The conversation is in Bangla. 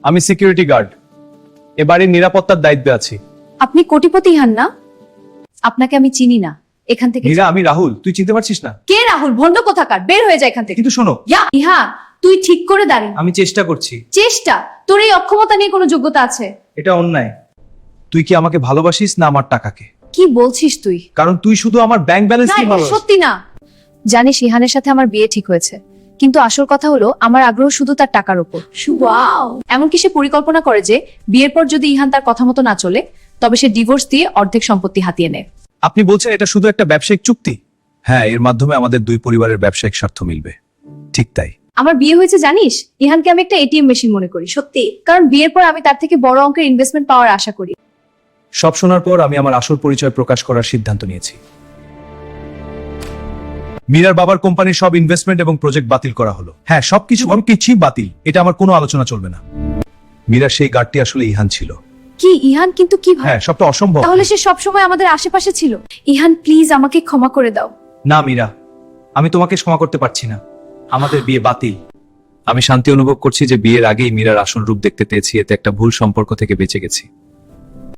আমি সিকিউরিটি গার্ড, এ বাড়ির নিরাপত্তার দায়িত্বে আছি। আপনি কোটিপতি ইহান না? আপনাকে আমি চিনি না, এখান থেকে মীরা, আমি রাহুল, তুই চিনতে পারছিস না? কে রাহুল? ভন্ড কোথাকার, বের হয়ে যায় এখান থেকে। কিন্তু শোনো, ইহান, তুই ঠিক করে দাঁড়িয়ে। আমি চেষ্টা করছি। চেষ্টা? তোর এই অক্ষমতা নিয়ে কোনো যোগ্যতা আছে? এটা অন্যায়। তুই কি আমাকে ভালোবাসিস না আমার টাকাকে? কি বলছিস তুই? কারণ তুই শুধু আমার ব্যাংক ব্যালেন্স না, কি ভালো। সত্যি না। জানিস, ইহানের সাথে আমার বিয়ে ঠিক হয়েছে, কিন্তু আসল কথা হলো আমার আগ্রহ শুধু তার টাকার উপর। এমনকি সে পরিকল্পনা করে যে বিয়ের পর যদি ইহান তার কথা মতো না চলে, তবে সে ডিভোর্স দিয়ে অর্ধেক সম্পত্তি হাতিয়ে নেয়। আপনি বলছেন এটা শুধু একটা ব্যবসায়িক চুক্তি? হ্যাঁ, এর মাধ্যমে আমাদের দুই পরিবারের ব্যবসায়িক স্বার্থ মিলবে। ঠিক তাই। আমার বিয়ে হয়েছে জানিস, ইহানকে আমি একটা এটিএম মেশিন মনে করি। সত্যি, কারণ বিয়ের পর আমি তার থেকে বড় অঙ্কের ইনভেস্টমেন্ট পাওয়ার আশা করি। সব শোনার পর আমি আমার আসল পরিচয় প্রকাশ করার সিদ্ধান্ত নিয়েছি। মীরার বাবার কোম্পানির সব ইনভেস্টমেন্ট এবং প্রজেক্ট বাতিল করা হলো। হ্যাঁ, সবকিছুই বাতিল। এটা আমার কোনো আলোচনা চলবে না। মীরার সেই গার্ডটি আসলে ইহান ছিল। কি ইহান? কিন্তু কি হ্যাঁ, সবটা অসম্ভব। তাহলে সে সবসময় আমাদের আশেপাশে ছিল। ইহান, প্লিজ আমাকে ক্ষমা করে দাও। না মীরা, আমি তোমাকে ক্ষমা করতে পারছি না। আমাদের বিয়ে বাতিল। আমি শান্তি অনুভব করছি যে বিয়ের আগেই মীরার আসল রূপ দেখতে পেয়েছি, এতে একটা ভুল সম্পর্ক থেকে বেঁচে গেছি।